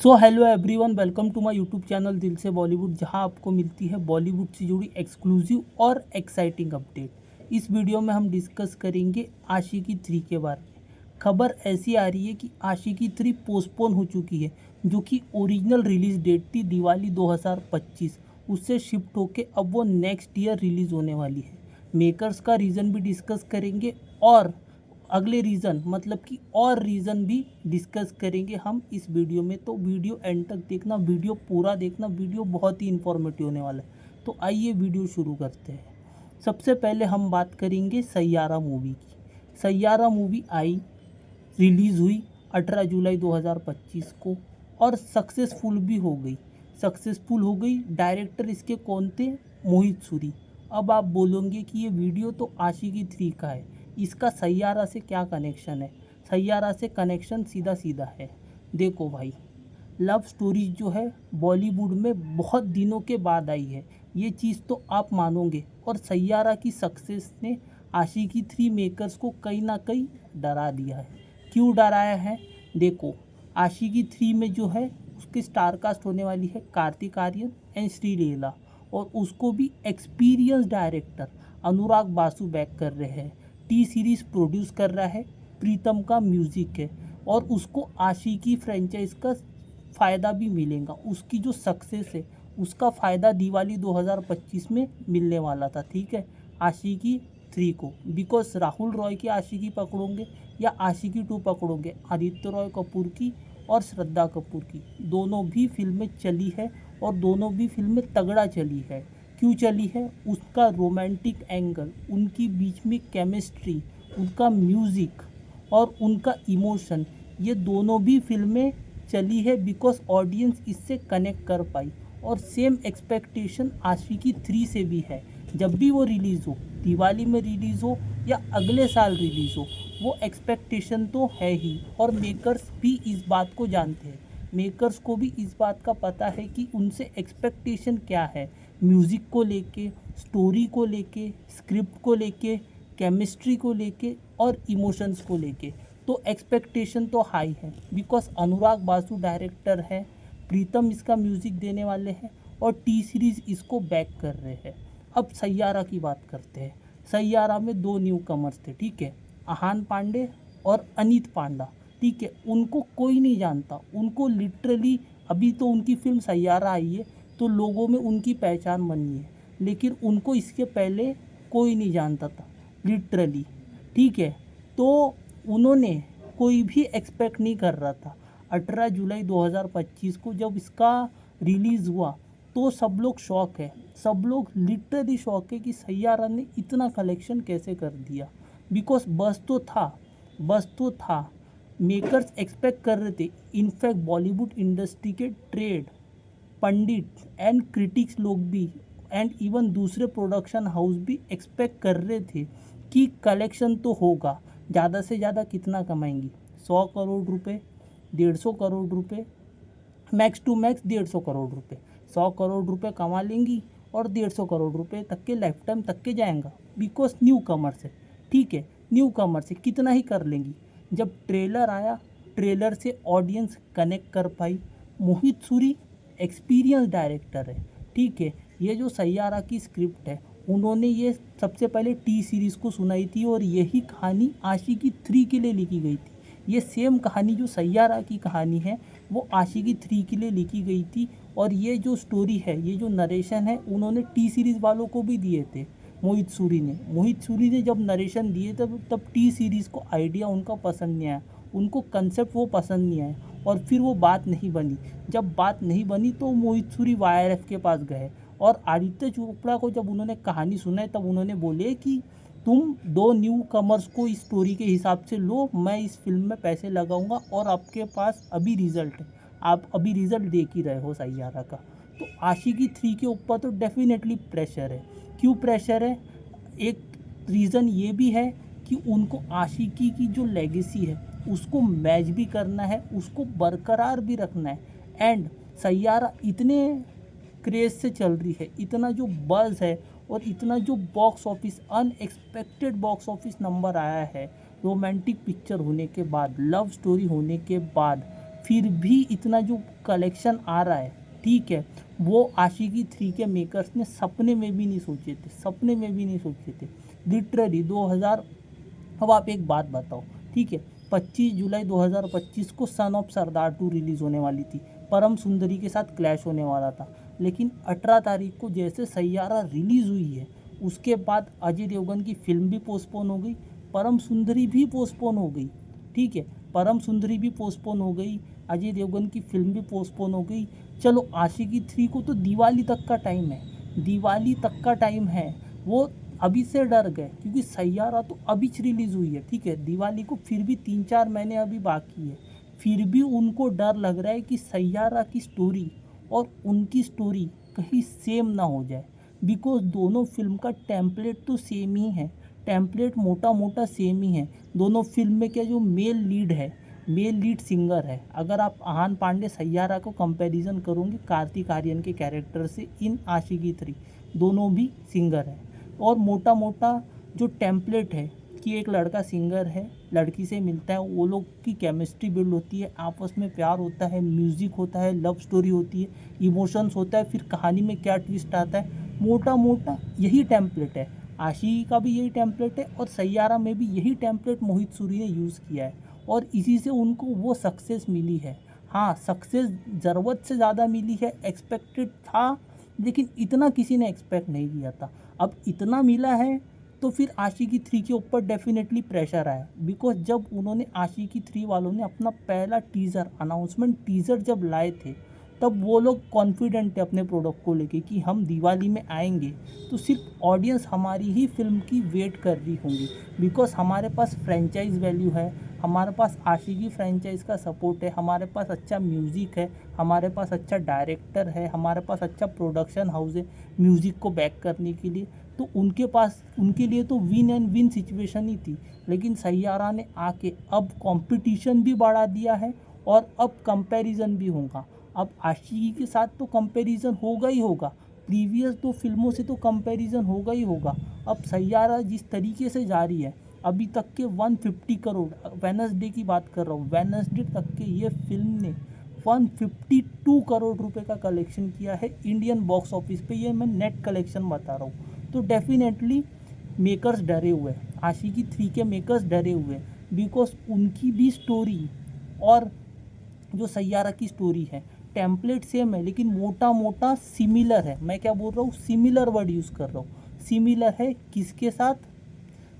So hello everyone, welcome to my YouTube channel Dil Se Bollywood, जहां आपको मिलती है बॉलीवुड से जुड़ी एक्सक्लूसिव और एक्साइटिंग अपडेट। इस वीडियो में हम डिस्कस करेंगे आशिकी 3 के बारे में। खबर ऐसी आ रही है कि आशिकी 3 पोस्टपोन हो चुकी है, जो कि ओरिजिनल रिलीज डेट थी दिवाली 2025, उससे शिफ्ट होके अब वो नेक्स्ट ईयर रिलीज़ होने वाली है। मेकर्स का रीज़न भी डिस्कस करेंगे और अगले रीज़न मतलब कि और रीज़न भी डिस्कस करेंगे हम इस वीडियो में। तो वीडियो एंड तक देखना, वीडियो पूरा देखना, वीडियो बहुत ही इन्फॉर्मेटिव होने वाला है। तो आइए वीडियो शुरू करते हैं। सबसे पहले हम बात करेंगे सैयारा मूवी की। सैयारा मूवी रिलीज़ हुई 18 जुलाई 2025 को और सक्सेसफुल भी हो गई। डायरेक्टर इसके कौन थे? मोहित सूरी। अब आप बोलोगे कि ये वीडियो तो आशिकी 3 का है, इसका सैयारा से क्या कनेक्शन है? सैयारा से कनेक्शन सीधा सीधा है। देखो भाई, लव स्टोरीज जो है बॉलीवुड में बहुत दिनों के बाद आई है, ये चीज़ तो आप मानोगे। और सैयारा की सक्सेस ने आशिकी 3 मेकर्स को कहीं ना कहीं डरा दिया है। क्यों डराया है? देखो, आशिकी 3 में जो है उसकी स्टार कास्ट होने वाली है कार्तिक आर्यन एंड श्रीलीला, और उसको भी एक्सपीरियंस डायरेक्टर अनुराग बासु बैक कर रहे हैं। टी सीरीज़ प्रोड्यूस कर रहा है प्रीतम का म्यूज़िक है, और उसको आशिकी फ्रेंचाइज का फ़ायदा भी मिलेगा। उसकी जो सक्सेस है उसका फ़ायदा दिवाली 2025 में मिलने वाला था, ठीक है, आशिकी 3 को। बिकॉज राहुल रॉय की आशिकी पकड़ोगे या आशिकी 2 पकड़ोगे, आदित्य रॉय कपूर की और श्रद्धा कपूर की दोनों भी फिल्में चली है, और दोनों भी फिल्में तगड़ा चली है। क्यों चली है? उसका रोमांटिक एंगल, उनकी बीच में केमिस्ट्री, उनका म्यूज़िक और उनका इमोशन, ये दोनों भी फिल्में चली है बिकॉज ऑडियंस इससे कनेक्ट कर पाई। और सेम एक्सपेक्टेशन आशिकी 3 से भी है। जब भी वो रिलीज़ हो, दिवाली में रिलीज़ हो या अगले साल रिलीज़ हो, वो एक्सपेक्टेशन तो है ही। और मेकर्स भी इस बात को जानते हैं। मेकर्स को भी इस बात का पता है कि उनसे एक्सपेक्टेशन क्या है, म्यूज़िक को लेके, स्टोरी को लेके, स्क्रिप्ट को लेके, केमिस्ट्री को लेके और इमोशंस को लेके। तो एक्सपेक्टेशन तो हाई है बिकॉज अनुराग बासु डायरेक्टर है, प्रीतम इसका म्यूज़िक देने वाले हैं और टी सीरीज़ इसको बैक कर रहे हैं। अब सैयारा की बात करते हैं। सैयारा में 2 न्यू कमर्स थे, ठीक है, आहान पांडे और अनीत पांडा, ठीक है। उनको कोई नहीं जानता, उनको लिटरली अभी तो उनकी फिल्म सैयारा आई है तो लोगों में उनकी पहचान बनी है, लेकिन उनको इसके पहले कोई नहीं जानता था लिटरली, ठीक है। तो उन्होंने कोई भी एक्सपेक्ट नहीं कर रहा था। 18 जुलाई 2025 को जब इसका रिलीज़ हुआ तो सब लोग शॉक है, सब लोग लिटरली शॉक है कि सैयारा ने इतना कलेक्शन कैसे कर दिया। बिकॉज बस तो था, मेकर्स एक्सपेक्ट कर रहे थे। इनफैक्ट बॉलीवुड इंडस्ट्री के ट्रेड पंडित एंड क्रिटिक्स लोग भी एंड इवन दूसरे प्रोडक्शन हाउस भी एक्सपेक्ट कर रहे थे कि कलेक्शन तो होगा। ज़्यादा से ज़्यादा कितना कमाएंगी? 100 करोड़ रुपए, 150 करोड़ रुपए, मैक्स टू मैक्स 150 करोड़ रुपए। 100 करोड़ रुपए कमा लेंगी और 150 करोड़ रुपए तक के लाइफ टाइम तक के जाएगा। बिकॉज न्यू कमर्स है, ठीक है, न्यू कमर्स है, कितना ही कर लेंगी। जब ट्रेलर आया, ट्रेलर से ऑडियंस कनेक्ट कर पाई। मोहित सूरी एक्सपीरियंस डायरेक्टर है, ठीक है। ये जो सैयारा की स्क्रिप्ट है, उन्होंने ये सबसे पहले टी सीरीज़ को सुनाई थी और यही कहानी आशिकी 3 के लिए लिखी गई थी। ये सेम कहानी जो सैयारा की कहानी है वो आशिकी 3 के लिए लिखी गई थी। और ये जो स्टोरी है, ये जो नरेशन है, उन्होंने टी सीरीज़ वालों को भी दिए थे। मोहित सूरी ने जब नरेशन दिए तब टी सीरीज़ को आइडिया उनका पसंद नहीं आया, उनको कंसेप्ट वो पसंद नहीं आया, और फिर वो बात नहीं बनी। जब बात नहीं बनी तो मोहित सूरी YRF के पास गए, और आदित्य चोपड़ा को जब उन्होंने कहानी सुनाई तब उन्होंने बोले कि तुम 2 न्यू कमर्स को इस स्टोरी के हिसाब से लो, मैं इस फिल्म में पैसे लगाऊंगा और आपके पास अभी रिज़ल्ट है, आप अभी रिज़ल्ट देख ही रहे हो सैयारा का। तो आशिकी 3 के ऊपर तो डेफिनेटली प्रेशर है। क्यों प्रेशर है? एक रीज़न ये भी है कि उनको आशिकी की जो लेगेसी है उसको मैच भी करना है, उसको बरकरार भी रखना है। एंड सैयारा इतने क्रेज़ से चल रही है, इतना जो बज़ है और इतना जो box office unexpected box office number आया है, रोमांटिक पिक्चर होने के बाद, लव स्टोरी होने के बाद, फिर भी इतना जो कलेक्शन आ रहा है, ठीक है, वो आशिकी 3 के मेकर्स ने सपने में भी नहीं सोचे थे, सपने में भी नहीं सोचे थे लिटरली। 2000, अब आप एक बात बताओ, ठीक है, 25 जुलाई 2025 को सन ऑफ सरदार 2 रिलीज़ होने वाली थी, परम सुंदरी के साथ क्लैश होने वाला था, लेकिन 18 तारीख को जैसे सैयारा रिलीज़ हुई है, उसके बाद अजय देवगन की फिल्म भी पोस्टपोन हो गई, परम सुंदरी भी पोस्टपोन हो गई, ठीक है, परम सुंदरी भी पोस्टपोन हो गई, अजय देवगन की फिल्म भी पोस्टपोन हो गई। चलो आशिकी 3 को तो दिवाली तक का टाइम है, दिवाली तक का टाइम है, वो अभी से डर गए क्योंकि सैयारा तो अभी रिलीज़ हुई है, ठीक है, दिवाली को फिर भी 3-4 महीने अभी बाकी है, फिर भी उनको डर लग रहा है कि सैयारा की स्टोरी और उनकी स्टोरी कहीं सेम ना हो जाए, बिकॉज दोनों फिल्म का टेम्पलेट तो सेम ही है, टेम्पलेट मोटा मोटा सेम ही है। दोनों फिल्म में क्या जो मेल लीड है, मेल लीड सिंगर है, अगर आप आहान पांडे सैयारा को कंपैरिजन करोगे कार्तिक आर्यन के कैरेक्टर से इन आशिकी 3, दोनों भी सिंगर हैं, और मोटा मोटा जो टेम्पलेट है कि एक लड़का सिंगर है, लड़की से मिलता है, वो लोग की केमिस्ट्री बिल्ड होती है, आपस में प्यार होता है, म्यूज़िक होता है, लव स्टोरी होती है, इमोशंस होता है, फिर कहानी में क्या ट्विस्ट आता है, मोटा मोटा यही टेम्पलेट है। आशिकी का भी यही टेम्पलेट है और सैयारा में भी यही टेम्पलेट मोहित सूरी ने यूज़ किया है, और इसी से उनको वो सक्सेस मिली है। हाँ, सक्सेस ज़रूरत से ज़्यादा मिली है, एक्सपेक्टेड था, लेकिन इतना किसी ने एक्सपेक्ट नहीं किया था। अब इतना मिला है तो फिर आशिकी 3 के ऊपर डेफिनेटली प्रेशर आया, बिकॉज जब उन्होंने आशिकी 3 वालों ने अपना पहला टीज़र अनाउंसमेंट टीज़र जब लाए थे, तब वो लोग कॉन्फिडेंट थे अपने प्रोडक्ट को लेके कि हम दिवाली में आएंगे तो सिर्फ ऑडियंस हमारी ही फिल्म की वेट कर रही होंगी, बिकॉज हमारे पास फ्रेंचाइज वैल्यू है, हमारे पास आशिकी फ्रेंचाइज का सपोर्ट है, हमारे पास अच्छा म्यूज़िक है, हमारे पास अच्छा डायरेक्टर है, हमारे पास अच्छा प्रोडक्शन हाउस है म्यूज़िक को बैक करने के लिए, तो उनके पास, उनके लिए तो विन एंड विन सिचुएशन ही थी। लेकिन सैयारा ने आके अब कंपटीशन भी बढ़ा दिया है और अब कंपैरिजन भी होगा। अब आशिकी के साथ तो कंपैरिजन होगा ही होगा, प्रीवियस 2 फिल्मों से तो कंपैरिजन होगा ही होगा। अब सैयारा जिस तरीके से जा रही है, अभी तक के 150 करोड़, वेडनेसडे की बात कर रहा हूँ, वेडनेसडे तक के ये फिल्म ने 152 करोड़ रुपए का कलेक्शन किया है इंडियन बॉक्स ऑफिस पे, ये मैं नेट कलेक्शन बता रहा हूँ। तो डेफिनेटली मेकर्स डरे हुए हैं, आशिकी 3 के मेकर्स डरे हुए हैं, बिकॉज उनकी भी स्टोरी और जो सैयारा की स्टोरी है टेम्पलेट सेम है, लेकिन मोटा मोटा सिमिलर है। मैं क्या बोल रहा हूँ, सिमिलर वर्ड यूज़ कर रहा हूँ। सिमिलर है किसके साथ,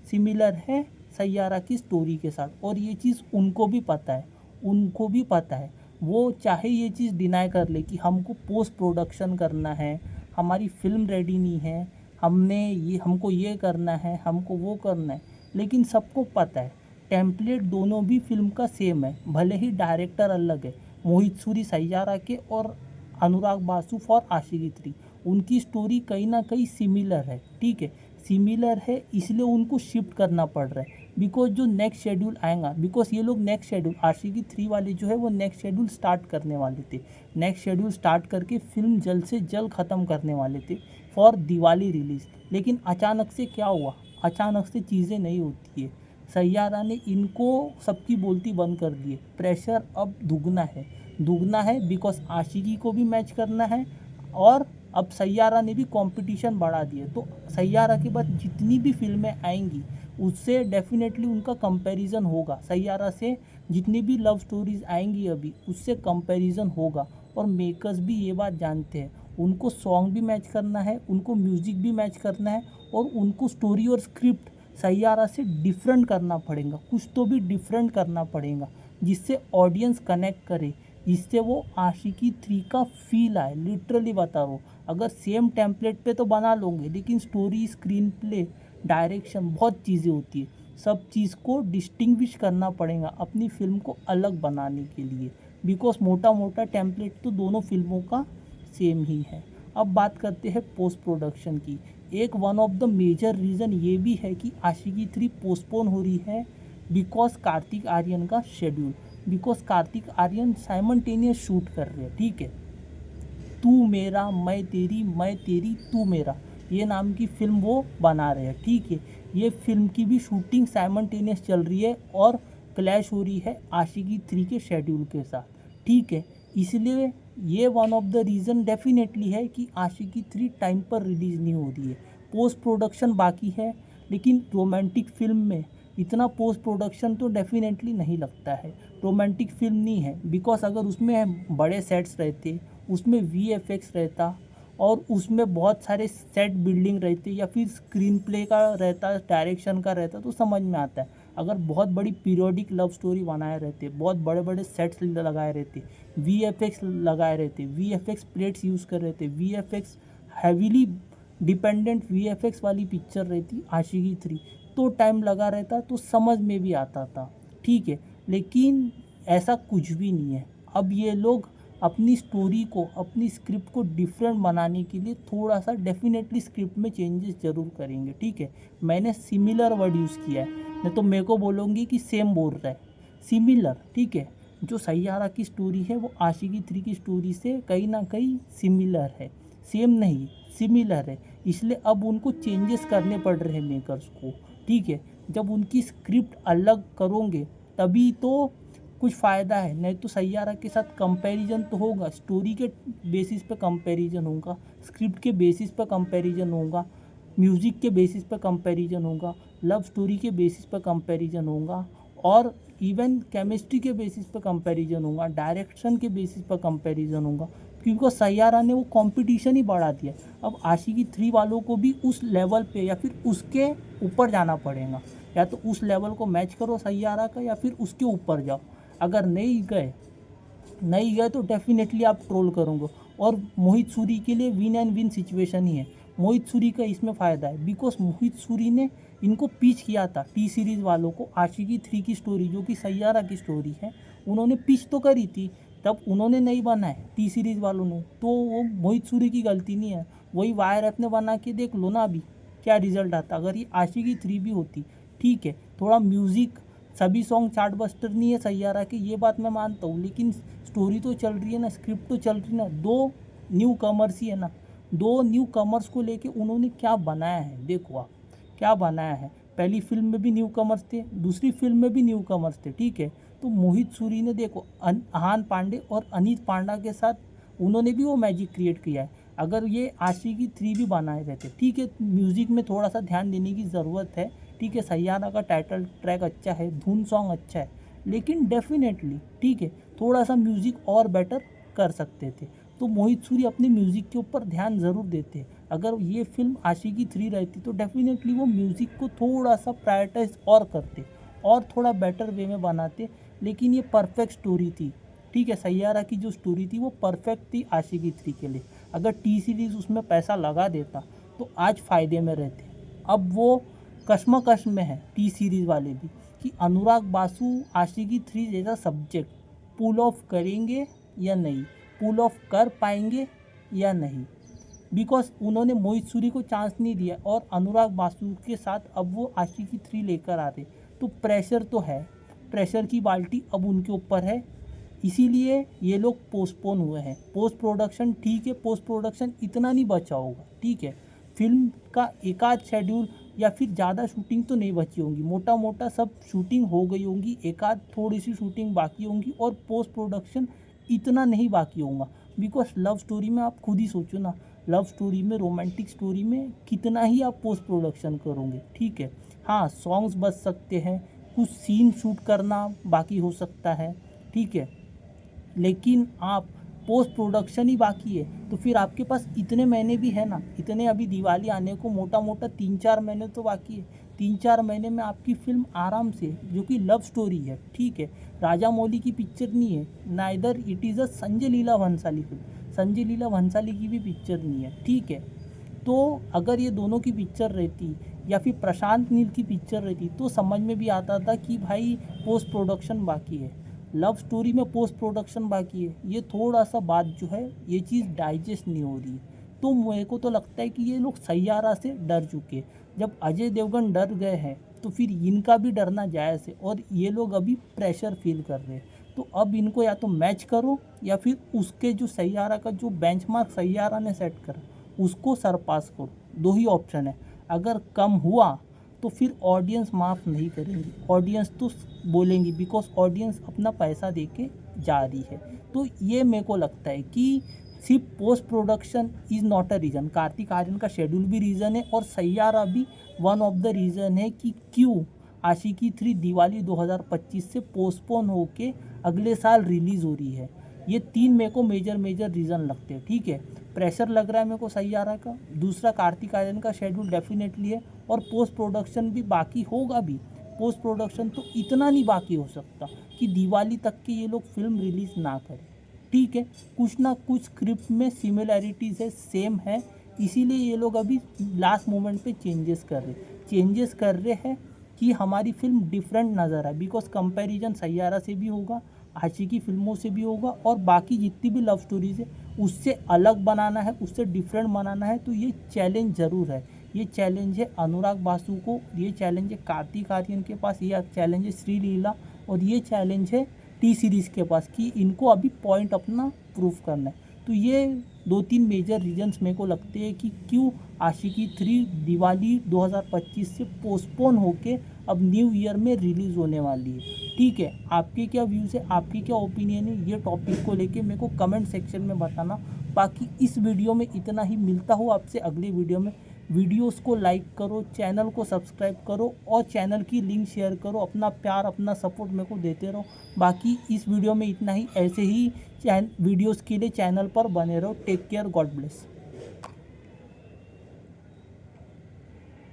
सिमिलर है सैयारा की स्टोरी के साथ, और ये चीज़ उनको भी पता है, उनको भी पता है। वो चाहे ये चीज़ डिनाई कर ले कि हमको पोस्ट प्रोडक्शन करना है, हमारी फिल्म रेडी नहीं है, हमको ये करना है, हमको वो करना है, लेकिन सबको पता है टेम्पलेट दोनों भी फिल्म का सेम है, भले ही डायरेक्टर अलग है, मोहित सूरी सैयारा के और अनुराग बासु फॉर आशिकी 3, उनकी स्टोरी कहीं ना कहीं सिमिलर है, ठीक है, सिमिलर है, इसलिए उनको शिफ्ट करना पड़ रहा है, बिकॉज जो नेक्स्ट शेड्यूल आएगा, बिकॉज ये लोग नेक्स्ट शेड्यूल आशिकी 3 वाले जो है वो नेक्स्ट शेड्यूल स्टार्ट करने वाले थे, नेक्स्ट शेड्यूल स्टार्ट करके फिल्म जल्द से जल्द ख़त्म करने वाले थे फॉर दिवाली रिलीज़। लेकिन अचानक से क्या हुआ, अचानक से चीज़ें नहीं होती है, सैयारा ने इनको सबकी बोलती बंद कर दी है, प्रेशर अब दुगना है बिकॉज आशिकी को भी मैच करना है, और अब सैयारा ने भी कंपटीशन बढ़ा दिया, तो सैयारा के बाद जितनी भी फिल्में आएंगी उससे डेफिनेटली उनका कंपैरिजन होगा, सैयारा से जितनी भी लव स्टोरीज आएंगी अभी उससे कंपैरिजन होगा, और मेकर्स भी ये बात जानते हैं, उनको सॉन्ग भी मैच करना है, उनको म्यूज़िक भी मैच करना है, और उनको स्टोरी और स्क्रिप्ट सैयारा से डिफरेंट करना पड़ेगा, कुछ तो भी डिफरेंट करना पड़ेगा जिससे ऑडियंस कनेक्ट करे, जिससे वो आशिकी 3 का फील आए। लिटरली बता रहा हूँ, अगर सेम टेम्पलेट पे तो बना लोगे, लेकिन स्टोरी, स्क्रीन प्ले, डायरेक्शन, बहुत चीज़ें होती है, सब चीज़ को डिस्टिंग्विश करना पड़ेगा अपनी फिल्म को अलग बनाने के लिए, बिकॉज मोटा मोटा टेम्पलेट तो दोनों फिल्मों का सेम ही है। अब बात करते हैं पोस्ट प्रोडक्शन की। एक one of the major reason ये भी है कि आशिकी 3 पोस्टपोन हो रही है बिकॉज कार्तिक आर्यन का schedule, because Kartik Aaryan simultaneous shoot कर रहे हैं, ठीक है, तू मेरा मैं तेरी तू मेरा, ये नाम की फ़िल्म वो बना रहे हैं, ठीक है, ये फिल्म की भी शूटिंग साइमल्टेनियस चल रही है और क्लैश हो रही है आशिकी 3 के शेड्यूल के साथ, ठीक है। इसलिए ये one of the reason definitely है कि आशिकी 3 टाइम पर रिलीज़ नहीं हो रही है। पोस्ट प्रोडक्शन बाकी है, लेकिन रोमांटिक फिल्म में इतना पोस्ट प्रोडक्शन तो डेफिनेटली नहीं लगता है। रोमांटिक फिल्म नहीं है, बिकॉज अगर उसमें बड़े सेट्स रहते, उसमें वीएफएक्स रहता और उसमें बहुत सारे सेट बिल्डिंग रहते या फिर स्क्रीन प्ले का रहता, डायरेक्शन का रहता, तो समझ में आता है। अगर बहुत बड़ी पीरियोडिक लव स्टोरी बनाए रहते, बहुत बड़े बड़े सेट्स लगाए रहते, वीएफएक्स लगाए रहते, वीएफएक्स प्लेट्स यूज़ कर रहे थे, वीएफएक्स हैवीली डिपेंडेंट वीएफएक्स वाली पिक्चर रहती आशिकी 3, तो टाइम लगा रहता तो समझ में भी आता था, ठीक है। लेकिन ऐसा कुछ भी नहीं है। अब ये लोग अपनी स्टोरी को, अपनी स्क्रिप्ट को डिफरेंट बनाने के लिए थोड़ा सा डेफिनेटली स्क्रिप्ट में चेंजेस ज़रूर करेंगे, ठीक है। मैंने सिमिलर वर्ड यूज़ किया है, नहीं तो मेरे को बोलोगे कि सेम बोल रहा है, सिमिलर, ठीक है। जो सैयारा की स्टोरी है वो आशिकी 3 की स्टोरी से कहीं ना कहीं सिमिलर है, सेम नहीं, सिमिलर है। इसलिए अब उनको चेंजेस करने पड़ रहे हैं मेकर्स को, ठीक है। जब उनकी स्क्रिप्ट अलग करोगे तभी तो कुछ फ़ायदा है, नहीं तो सैयारा के साथ कंपैरिजन तो होगा, स्टोरी के बेसिस पे कंपैरिजन होगा, स्क्रिप्ट के बेसिस पे कंपैरिजन होगा, म्यूज़िक के बेसिस पे कंपैरिजन होगा, लव स्टोरी के बेसिस पे कंपैरिजन होगा, और इवन केमिस्ट्री के बेसिस पे कंपैरिजन होगा, डायरेक्शन के बेसिस पे कंपैरिजन होगा, क्योंकि सैयारा ने वो कंपटीशन ही बढ़ा दिया। अब आशिकी 3 वालों को भी उस लेवल पे या फिर उसके ऊपर जाना पड़ेगा, या तो उस लेवल को मैच करो सैयारा का या फिर उसके ऊपर जाओ। अगर नहीं गए तो डेफिनेटली आप ट्रोल करोगे, और मोहित सूरी के लिए विन एंड विन सिचुएशन ही है। मोहित सूरी का इसमें फ़ायदा है, बिकॉज मोहित सूरी ने इनको पिच किया था टी सीरीज़ वालों को, आशिकी 3 की स्टोरी जो कि सैयारा की स्टोरी है, उन्होंने पिच तो करी थी, तब उन्होंने नहीं बनाए टी सीरीज़ वालों ने, तो वो मोहित सूरी की गलती नहीं है। वही वायर ऐप ने बना के देख लो ना अभी क्या रिजल्ट आता। अगर ये आशिकी 3 भी होती, ठीक है, थोड़ा म्यूज़िक, सभी सॉन्ग चार्ट बस्टर नहीं है सैयारा के, ये बात मैं मानता हूँ, लेकिन स्टोरी तो चल रही है ना, स्क्रिप्ट तो चल रही है ना। दो न्यू कमर्स ही है ना, दो न्यू कमर्स को लेके उन्होंने क्या बनाया है, देखो आप क्या बनाया है। पहली फिल्म में भी न्यू कमर्स थे, दूसरी फिल्म में भी न्यू कमर्स थे, ठीक है। तो मोहित सूरी ने देखो अहान पांडे और अनीत पांडा के साथ उन्होंने भी वो मैजिक क्रिएट किया है। अगर ये आशिकी 3 भी बनाए रहते, ठीक है, म्यूज़िक में थोड़ा सा ध्यान देने की ज़रूरत है, ठीक है। सैयारा का टाइटल ट्रैक अच्छा है, धुन सॉन्ग अच्छा है, लेकिन डेफिनेटली, ठीक है, थोड़ा सा म्यूज़िक और बेटर कर सकते थे। तो मोहित सूरी अपने म्यूज़िक के ऊपर ध्यान ज़रूर देते। अगर ये फिल्म आशिकी 3 रहती तो डेफिनेटली वो म्यूज़िक को थोड़ा सा प्रायोरिटाइज और करते और थोड़ा बेटर वे में बनाते। लेकिन ये परफेक्ट स्टोरी थी, ठीक है। सैयारा की जो स्टोरी थी वो परफेक्ट थी आशिकी 3 के लिए। अगर टी सीरीज़ उसमें पैसा लगा देता तो आज फ़ायदे में रहते। अब वो कश्मकश में है टी सीरीज़ वाले भी कि अनुराग बासु आशिकी 3 जैसा सब्जेक्ट पुल ऑफ करेंगे या नहीं, पुल ऑफ कर पाएंगे या नहीं, बिकॉज उन्होंने मोहित सूरी को चांस नहीं दिया और अनुराग बासु के साथ अब वो आशिकी 3 लेकर आ रहे। तो प्रेशर तो है, प्रेशर की बाल्टी अब उनके ऊपर है, इसीलिए ये लोग पोस्टपोन हुए हैं। पोस्ट प्रोडक्शन, ठीक है, पोस्ट प्रोडक्शन इतना नहीं बचा होगा, ठीक है। फिल्म का एक आध शेड्यूल या फिर ज़्यादा शूटिंग तो नहीं बची होंगी, मोटा मोटा सब शूटिंग हो गई होंगी, एक आध थोड़ी सी शूटिंग बाकी होंगी, और पोस्ट प्रोडक्शन इतना नहीं बाकी होगा। बिकॉज लव स्टोरी में आप खुद ही सोचो ना, लव स्टोरी में, रोमांटिक स्टोरी में कितना ही आप पोस्ट प्रोडक्शन करोगे, ठीक है। हाँ, सॉन्ग्स बच सकते हैं, कुछ सीन शूट करना बाकी हो सकता है, ठीक है, लेकिन आप पोस्ट प्रोडक्शन ही बाकी है। तो फिर आपके पास इतने महीने भी है ना, इतने अभी दिवाली आने को मोटा मोटा 3-4 महीने तो बाकी है। 3-4 महीने में आपकी फिल्म आराम से, जो कि लव स्टोरी है, ठीक है, राजा मौली की पिक्चर नहीं है, neither it is a Sanjay Leela Bhansali film, Sanjay Leela Bhansali की भी पिक्चर नहीं है, ठीक है। तो अगर ये दोनों की पिक्चर रहती या फिर प्रशांत नील की पिक्चर रहती तो समझ में भी आता था कि भाई पोस्ट प्रोडक्शन बाकी है, लव स्टोरी में पोस्ट प्रोडक्शन बाकी है। ये थोड़ा सा बात जो है, ये चीज़ डाइजेस्ट नहीं हो रही है। तो मेरे को तो लगता है कि ये लोग सैयारा से डर चुके हैं। जब अजय देवगन डर गए हैं तो फिर इनका भी डरना जायज़ है, और ये लोग अभी प्रेशर फील कर रहे हैं। तो अब इनको या तो मैच करो या फिर उसके जो सैयारा का जो बेंचमार्क सैयारा ने सेट करा उसको सरपास करो, दो ही ऑप्शन है। अगर कम हुआ तो फिर ऑडियंस माफ़ नहीं करेंगी, ऑडियंस तो बोलेंगी, बिकॉज ऑडियंस अपना पैसा दे के जा रही है। तो ये मेरे को लगता है कि सिर्फ post production is not a reason, Kartik Aaryan का शेड्यूल भी रीज़न है और सैयारा भी वन ऑफ द रीज़न है कि क्यों आशिकी 3 दिवाली 2025 से पोस्टपोन होके अगले साल रिलीज़ हो रही है। ये 3 मेरे को मेजर रीज़न लगते हैं। ठीक है, प्रेशर लग रहा है मेरे को सैयारा का, दूसरा कार्तिक आर्यन का शेड्यूल डेफिनेटली है और पोस्ट प्रोडक्शन भी बाकी होगा भी। पोस्ट प्रोडक्शन तो इतना नहीं बाकी हो सकता कि दिवाली तक के ये लोग फिल्म रिलीज़ ना करें। ठीक है, कुछ ना कुछ स्क्रिप्ट में सिमिलैरिटीज़ है, सेम है, इसीलिए ये लोग अभी लास्ट मोमेंट पे चेंजेस कर रहे हैं कि हमारी फिल्म डिफरेंट नज़र आए। बिकॉज कंपैरिजन सैयारा से भी होगा, आशिकी फिल्मों से भी होगा और बाकी जितनी भी लव स्टोरीज है उससे अलग बनाना है, उससे डिफरेंट बनाना है। तो ये चैलेंज ज़रूर है। ये चैलेंज है अनुराग बासु को, ये चैलेंज है कार्तिक आर्यन के पास, ये चैलेंज है श्री लीला और ये चैलेंज है टी सीरीज़ के पास कि इनको अभी पॉइंट अपना प्रूव करना है। तो ये 2-3 मेजर रीजन्स मेरे को लगते हैं कि क्यों आशिकी 3 दिवाली 2025 से पोस्टपोन होके अब न्यू ईयर में रिलीज़ होने वाली है। ठीक है, आपके क्या व्यूज़ है, आपकी क्या ओपिनियन है, ये टॉपिक को लेके मेरे को कमेंट सेक्शन में बताना। बाकी इस वीडियो में इतना ही, मिलता हूँ आपसे अगले वीडियो में। वीडियोस को लाइक करो, चैनल को सब्सक्राइब करो और चैनल की लिंक शेयर करो। अपना प्यार, अपना सपोर्ट मेरे को देते रहो। बाकी इस वीडियो में इतना ही, ऐसे ही वीडियोस के लिए चैनल पर बने रहो। Take care, god bless.